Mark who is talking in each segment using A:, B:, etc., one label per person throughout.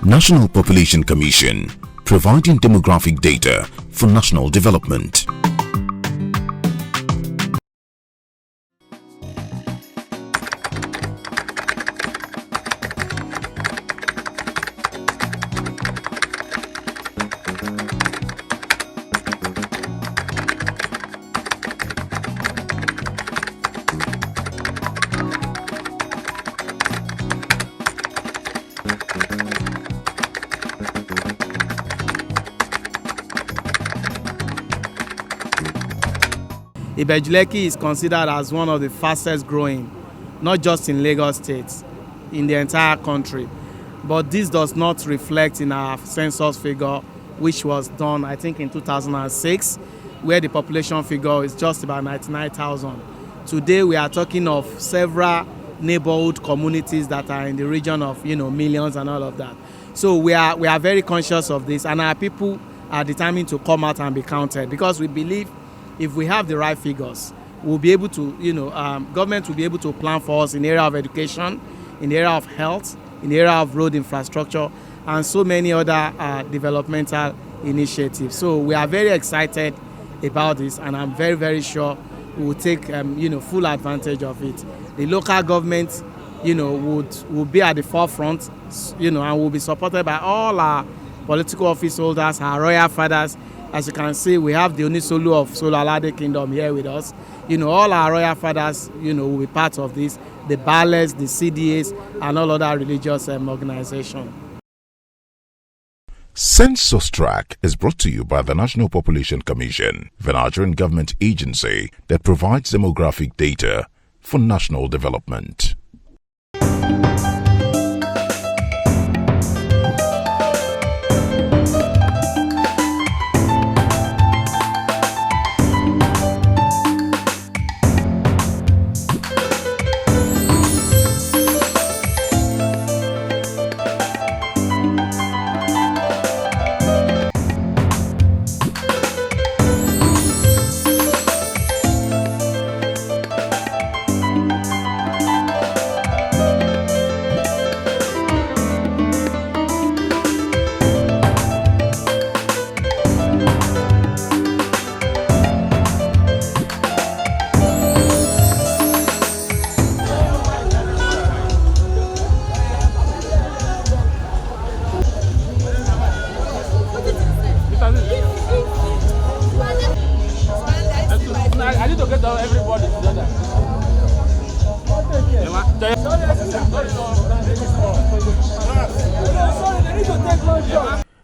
A: National Population Commission, providing demographic data for national development.
B: Ibejuleki is considered as one of the fastest growing, not just in Lagos State, in the entire country. But this does not reflect in our census figure, which was done, I think, in 2006, where the population figure is just about 99,000. Today, we are talking of several neighborhood communities that are in the region of, millions and all of that. So we are very conscious of this, and our people are determined to come out and be counted, because we believe if we have the right figures, we'll be able to, government will be able to plan for us in the area of education, in the area of health, in the area of road infrastructure, and so many other developmental initiatives. So we are very excited about this, and I'm very, very sure we will take, full advantage of it. The local government, would be at the forefront, and will be supported by all our political office holders, our royal fathers. As you can see, we have the Onisolu of Solo-Alade Kingdom here with us. All our royal fathers, will be part of this, the Baales, the CDAs, and all other religious organizations.
A: Census Track is brought to you by the National Population Commission, the Nigerian government agency that provides demographic data for national development.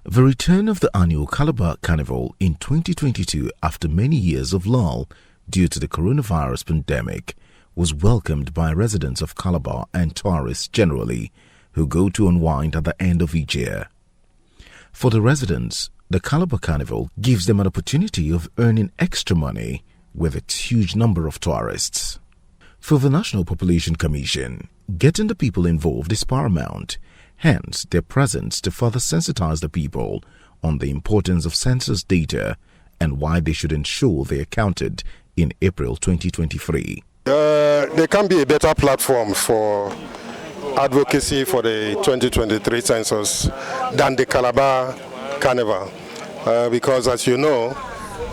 A: The return of the annual Calabar Carnival in 2022 after many years of lull due to the coronavirus pandemic was welcomed by residents of Calabar and tourists generally who go to unwind at the end of each year. For the residents, the Calabar Carnival gives them an opportunity of earning extra money with its huge number of tourists. For the National Population Commission, getting the people involved is paramount. Hence, their presence to further sensitize the people on the importance of census data and why they should ensure they are counted in April 2023.
C: There can be a better platform for advocacy for the 2023 census than the Calabar Carnival, because as you know,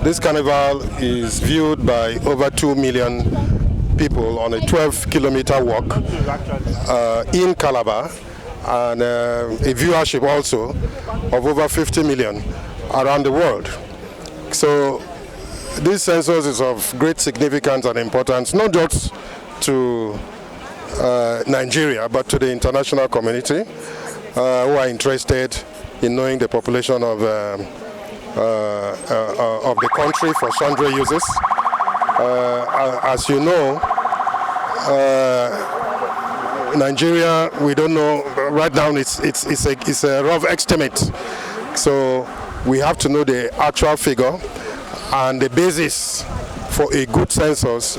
C: this carnival is viewed by over 2 million people on a 12-kilometer walk in Calabar, and a viewership also of over 50 million around the world. So this census is of great significance and importance, not just to Nigeria, but to the international community who are interested in knowing the population of the country for sundry uses. As you know, Nigeria, we don't know right now. It's a rough estimate, so we have to know the actual figure, and the basis for a good census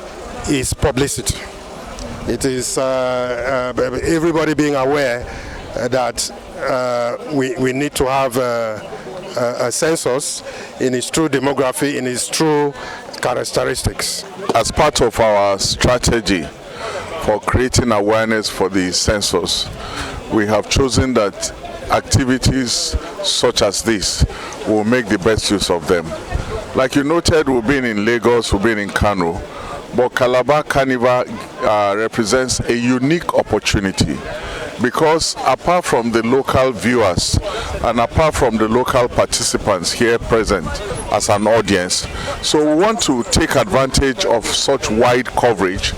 C: is publicity. It is everybody being aware that we need to have a census in its true demography, in its true characteristics.
D: As part of our strategy for creating awareness for the census, we have chosen that activities such as this will make the best use of them. Like you noted, we've been in Lagos, we've been in Kano, but Calabar Carnival represents a unique opportunity, because apart from the local viewers and apart from the local participants here present as an audience, so we want to take advantage of such wide coverage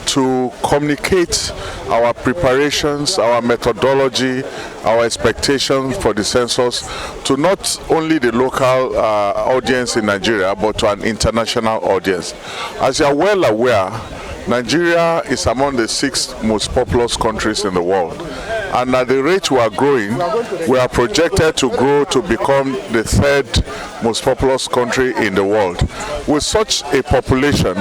D: to communicate our preparations, our methodology, our expectations for the census to not only the local audience in Nigeria, but to an international audience. As you are well aware, Nigeria is among the 6th most populous countries in the world. And at the rate we are growing, we are projected to grow to become the 3rd most populous country in the world. With such a population,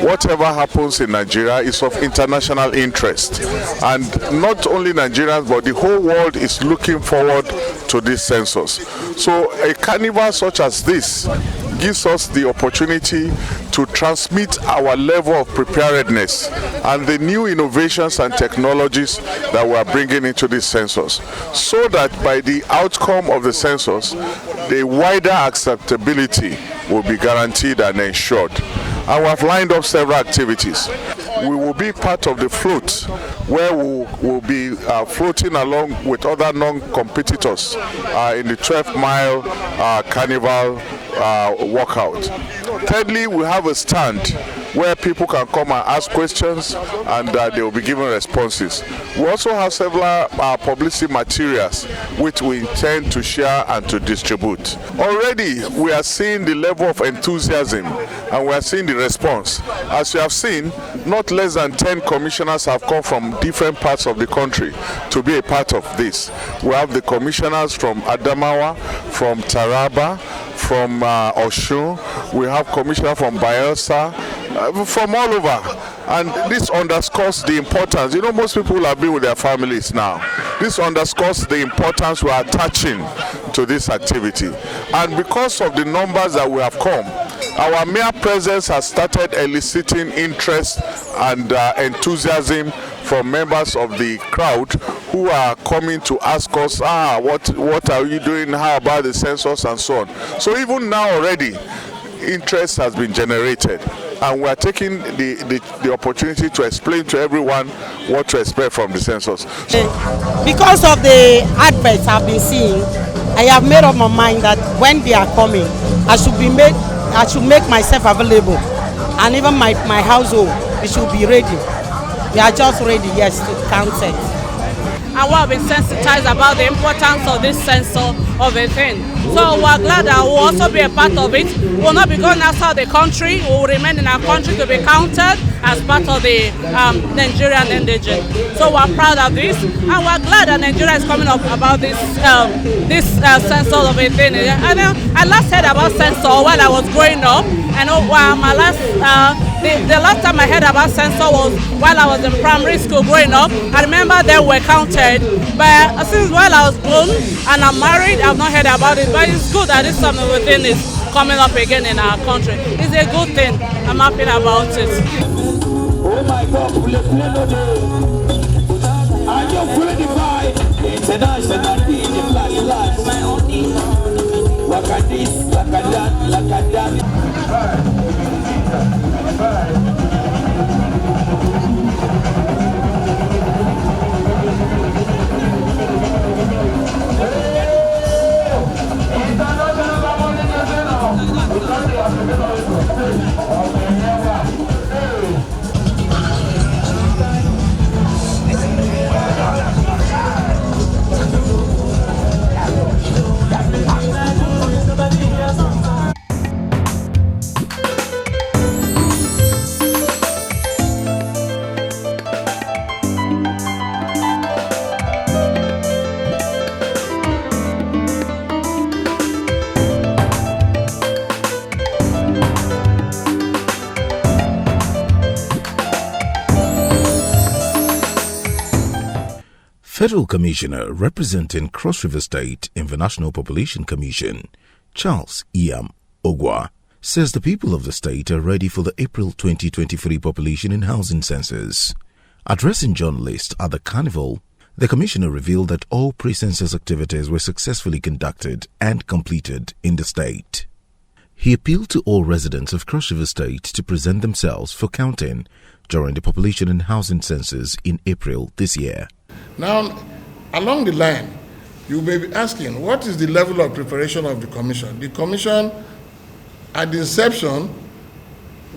D: whatever happens in Nigeria is of international interest. And not only Nigerians, but the whole world is looking forward to this census. So a carnival such as this gives us the opportunity to transmit our level of preparedness and the new innovations and technologies that we are bringing into this census, so that by the outcome of the census, the wider acceptability will be guaranteed and ensured. And we have lined up several activities. We will be part of the float, where we will be floating along with other non-competitors in the 12-mile carnival walkout. Thirdly, we have a stand where people can come and ask questions, and they will be given responses. We also have several publicity materials which we intend to share and to distribute. Already we are seeing the level of enthusiasm and we are seeing the response. As you have seen, not less than 10 commissioners have come from different parts of the country to be a part of this. We have the commissioners from Adamawa, from Taraba, from Oshun, we have commissioners from Bayelsa, from all over, and this underscores the importance. You know, most people have been with their families now. This underscores the importance we are attaching to this activity, and because of the numbers that we have come, our mere presence has started eliciting interest and enthusiasm from members of the crowd who are coming to ask us, what are you doing, how about the census, and so on. So even now already, interest has been generated, and we are taking the opportunity to explain to everyone what to expect from the census.
E: Because of the adverts I've been seeing, I have made up my mind that when they are coming, I should make myself available, and even my household, we should be ready. We are just ready, yes, to count it.
F: And we have been sensitized about the importance of this census of a thing. So we're glad that we'll also be a part of it. We'll not be going outside the country. We'll remain in our country to be counted as part of the Nigerian indigent. So we're proud of this, and we're glad that Nigeria is coming up about this census of a thing. I last heard about census while I was growing up. I know the last time I heard about census was while I was in primary school growing up. I remember they were counted, but since while I was grown and I'm married, I've not heard about it. But it's good that this something within is coming up again in our country. It's a good thing. I'm happy about it.
G: Oh my God, are you fully divide? International DJ flashlights. Look at this, look at that, look at that.
A: Federal Commissioner representing Cross River State in the National Population Commission, Charles Iam Ogwa, says the people of the state are ready for the April 2023 population and housing census. Addressing journalists at the carnival, The Commissioner revealed that all pre-census activities were successfully conducted and completed in the state. He appealed to all residents of Cross River State to present themselves for counting during the population and housing census in April this year.
H: Now, along the line, you may be asking, what is the level of preparation of the Commission? The Commission, at the inception,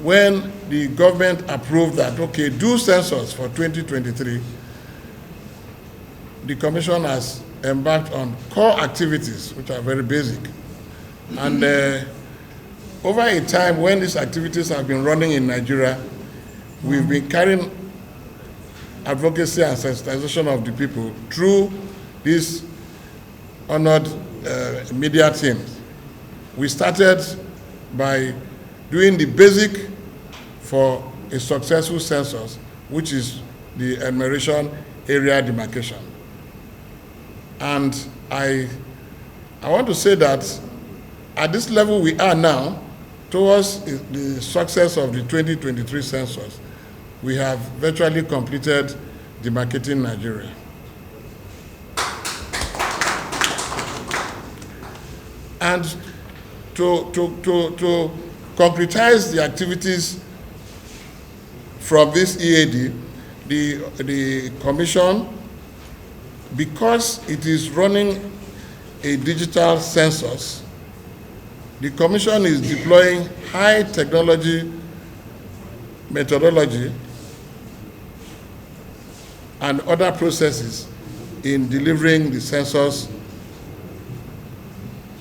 H: when the government approved that, okay, do census for 2023, the Commission has embarked on core activities, which are very basic. And over a time when these activities have been running in Nigeria, we've been carrying advocacy and sensitization of the people through these honored media teams. We started by doing the basic for a successful census, which is the enumeration area demarcation. And I want to say that at this level we are now, towards the success of the 2023 census, we have virtually completed demarcating Nigeria. And to concretize the activities from this EAD, the Commission, because it is running a digital census, the Commission is deploying high technology methodology and other processes in delivering the census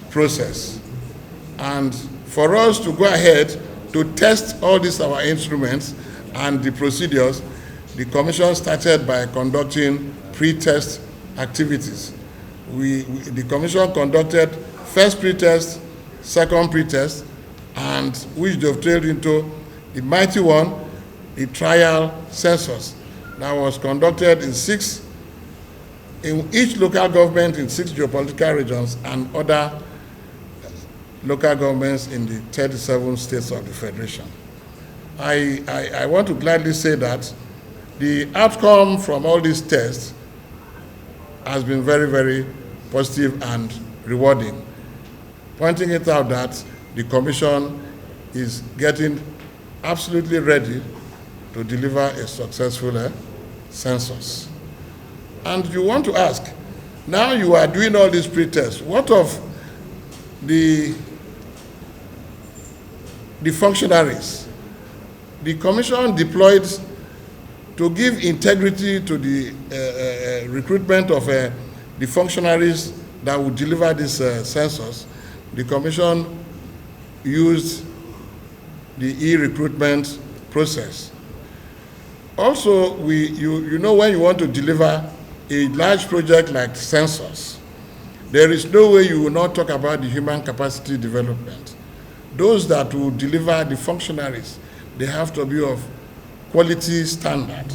H: process. And for us to go ahead to test all these our instruments and the procedures, the Commission started by conducting pre-test activities. The Commission conducted first pre-test, second pre-test, and which dovetailed into the mighty one, the trial census that was conducted in each local government in 6 geopolitical regions and other local governments in the 37 states of the Federation. I want to gladly say that the outcome from all these tests has been very, very positive and rewarding, pointing it out that the Commission is getting absolutely ready to deliver a successful census. And you want to ask, now you are doing all these pre-tests, what of the functionaries? The Commission deployed to give integrity to the recruitment of the functionaries that would deliver this census. The Commission used the e-recruitment process. Also, you know, when you want to deliver a large project like Census, there is no way you will not talk about the human capacity development. Those that will deliver the functionaries, they have to be of quality standard.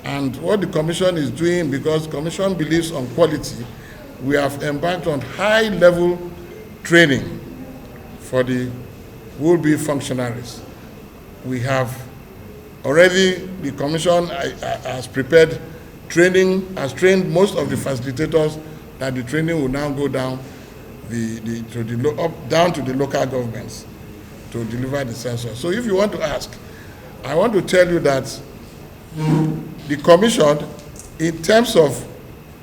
H: And what the Commission is doing, because the Commission believes on quality, we have embarked on high-level training for the will-be functionaries. We have already, the Commission has prepared training, has trained most of the facilitators that the training will now go down down to the local governments to deliver the census. So if you want to ask, I want to tell you that the Commission, in terms of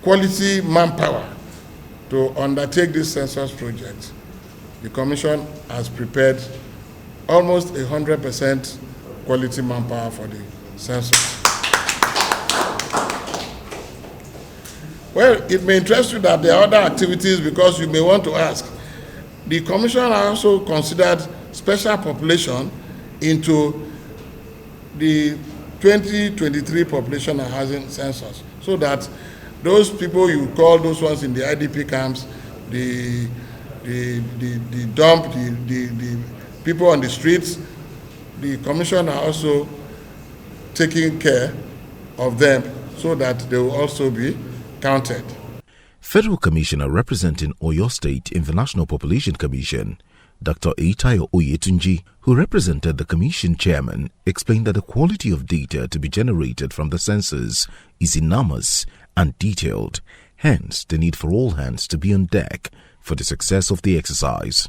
H: quality manpower to undertake this census project, the Commission has prepared almost 100% quality manpower for the census. Well, it may interest you that there are other activities, because you may want to ask. The Commission also considered special population into the 2023 population and housing census, so that those people you call those ones in the IDP camps, the dump, the people on the streets, the Commission are also taking care of them so that they will also be counted.
A: Federal Commissioner representing Oyo State in the National Population Commission, Dr. Eitayo Oyetunji, who represented the Commission Chairman, explained that the quality of data to be generated from the census is enormous and detailed, hence the need for all hands to be on deck for the success of the exercise.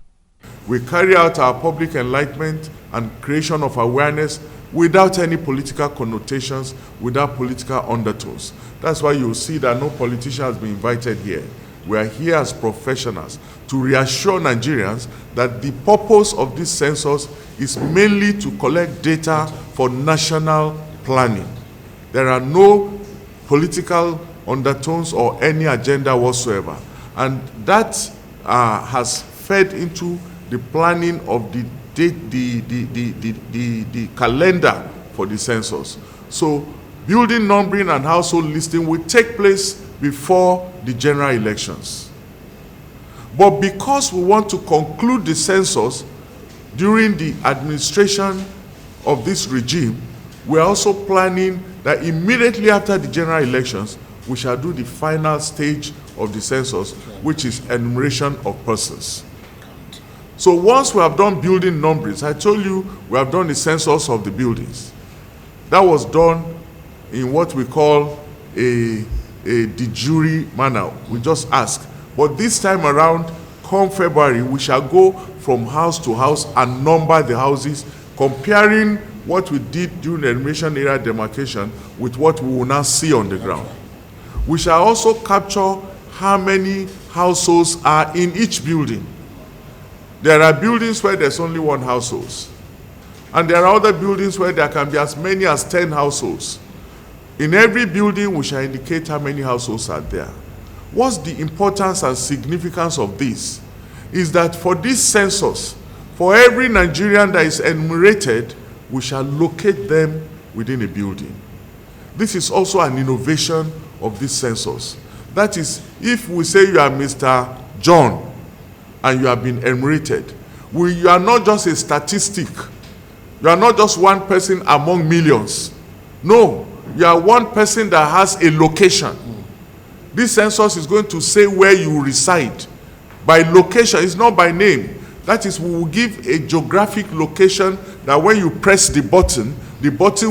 D: We carry out our public enlightenment and creation of awareness without any political connotations, without political undertones. That's why you'll see that no politician has been invited here. We are here as professionals to reassure Nigerians that the purpose of this census is mainly to collect data for national planning. There are no political undertones or any agenda whatsoever. And that has fed into the planning of the calendar for the census. So building, numbering, and household listing will take place before the general elections. But because we want to conclude the census during the administration of this regime, we are also planning that immediately after the general elections, we shall do the final stage of the census, which is enumeration of persons. So once we have done building numbers, I told you we have done the census of the buildings. That was done in what we call a de jure manner. We just ask. But this time around, come February, we shall go from house to house and number the houses, comparing what we did during the enumeration area demarcation with what we will now see on the ground. We shall also capture how many households are in each building. There are buildings where there's only one household. And there are other buildings where there can be as many as 10 households. In every building, we shall indicate how many households are there. What's the importance and significance of this? Is that for this census, for every Nigerian that is enumerated, we shall locate them within a building. This is also an innovation of this census. That is, if we say you are Mr. John and you have been enumerated, you are not just a statistic. You are not just one person among millions. No, you are one person that has a location. This census is going to say where you reside. By location, it's not by name. That is, we will give a geographic location that when you press the button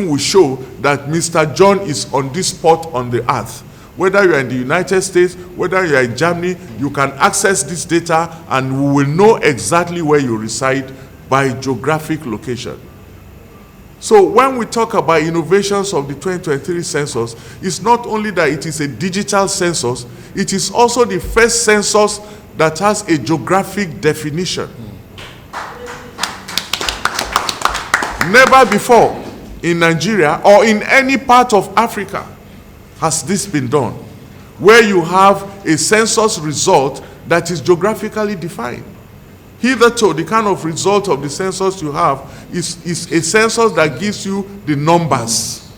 D: will show that Mr. John is on this spot on the earth. Whether you are in the United States, whether you are in Germany, you can access this data and we will know exactly where you reside by geographic location. So when we talk about innovations of the 2023 census, it's not only that it is a digital census, it is also the first census that has a geographic definition. Never before in Nigeria or in any part of Africa has this been done, where you have a census result that is geographically defined. Hitherto, the kind of result of the census you have is a census that gives you the numbers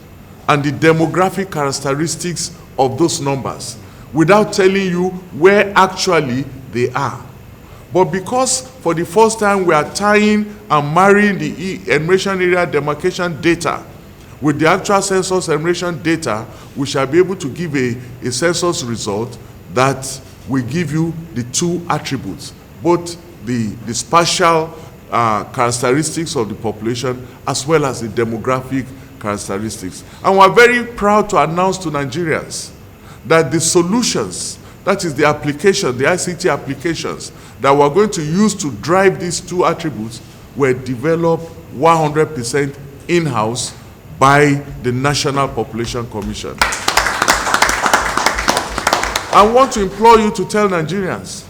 D: and the demographic characteristics of those numbers without telling you where actually they are. But because for the first time we are tying and marrying the enumeration area demarcation data with the actual census enumeration data, we shall be able to give a census result that will give you the two attributes, both the spatial characteristics of the population as well as the demographic characteristics. And we're very proud to announce to Nigerians that the solutions, that is the application, the ICT applications that we're going to use to drive these two attributes were developed 100% in-house by the National Population Commission. I want to implore you to tell Nigerians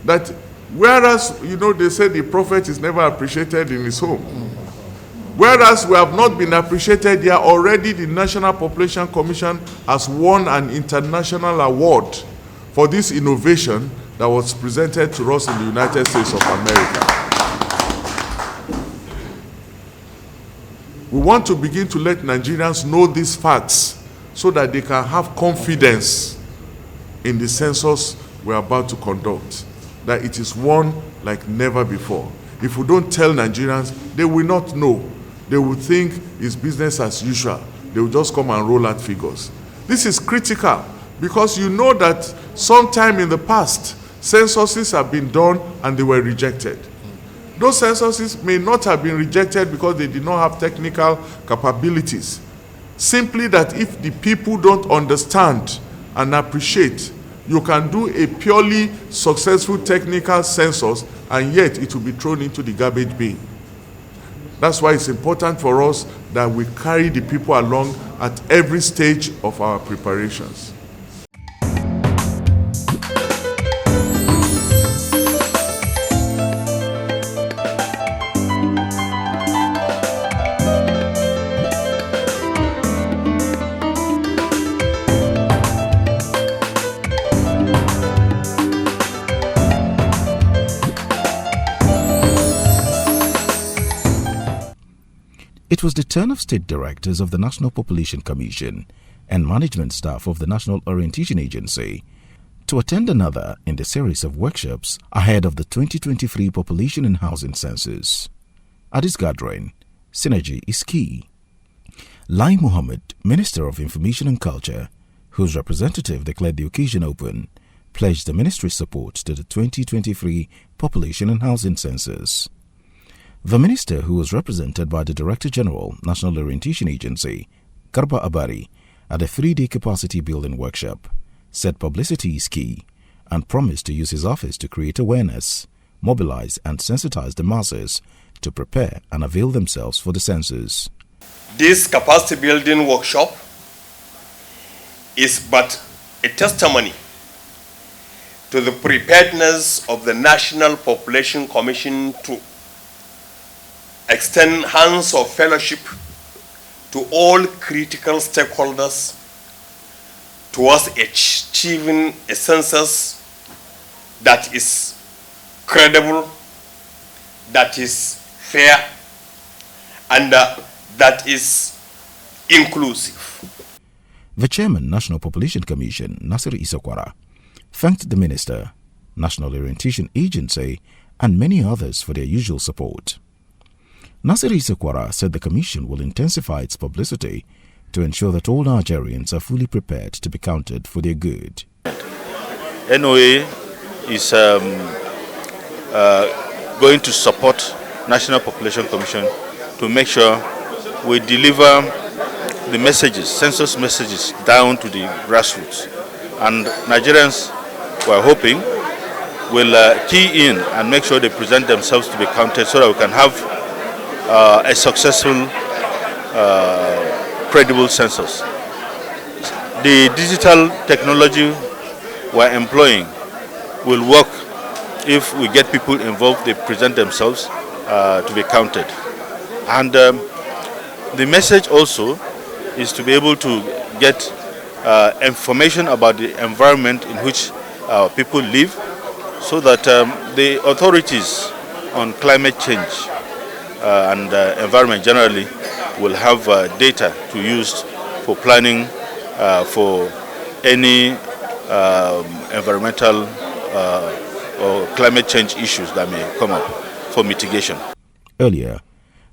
D: that whereas, they say the prophet is never appreciated in his home, whereas we have not been appreciated here, already the National Population Commission has won an international award for this innovation that was presented to us in the United States of America. We want to begin to let Nigerians know these facts so that they can have confidence in the census we're about to conduct, that it is one like never before. If we don't tell Nigerians, they will not know. They will think it's business as usual. They will just come and roll out figures. This is critical because you know that sometime in the past, censuses have been done and they were rejected. Those censuses may not have been rejected because they did not have technical capabilities. Simply that if the people don't understand and appreciate. You can do a purely successful technical census and yet it will be thrown into the garbage bin. That's why it's important for us that we carry the people along at every stage of our preparations.
A: It was the turn of state directors of the National Population Commission and management staff of the National Orientation Agency to attend another in the series of workshops ahead of the 2023 Population and Housing Census. At this gathering, synergy is key. Lai Mohammed, Minister of Information and Culture, whose representative declared the occasion open, pledged the ministry's support to the 2023 Population and Housing Census. The minister, who was represented by the Director General, National Orientation Agency, Garba Abari, at a 3-day capacity building workshop, said publicity is key and promised to use his office to create awareness, mobilize and sensitize the masses to prepare and avail themselves for the census.
I: This capacity building workshop is but a testimony to the preparedness of the National Population Commission to extend hands of fellowship to all critical stakeholders towards achieving a census that is credible, that is fair, and that is inclusive.
A: The chairman, National Population Commission, Nasir Isakwara, thanked the minister, National Orientation Agency, and many others for their usual support. Nasir Isakwara said the commission will intensify its publicity to ensure that all Nigerians are fully prepared to be counted for their good.
J: NOA is going to support National Population Commission to make sure we deliver the messages, census messages, down to the grassroots. And Nigerians, we're hoping, will key in and make sure they present themselves to be counted so that we can have a successful, credible census. The digital technology we're employing will work if we get people involved, they present themselves to be counted. And the message also is to be able to get information about the environment in which people live so that the authorities on climate change and environment generally will have data to use for planning for any environmental or climate change issues that may come up for mitigation.
A: Earlier,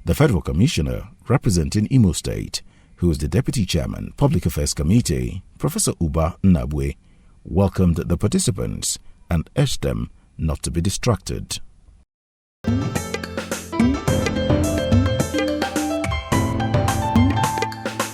A: the Federal Commissioner representing Imo State, who is the Deputy Chairman, Public Affairs Committee, Professor Uba Nnabwe, welcomed the participants and urged them not to be distracted.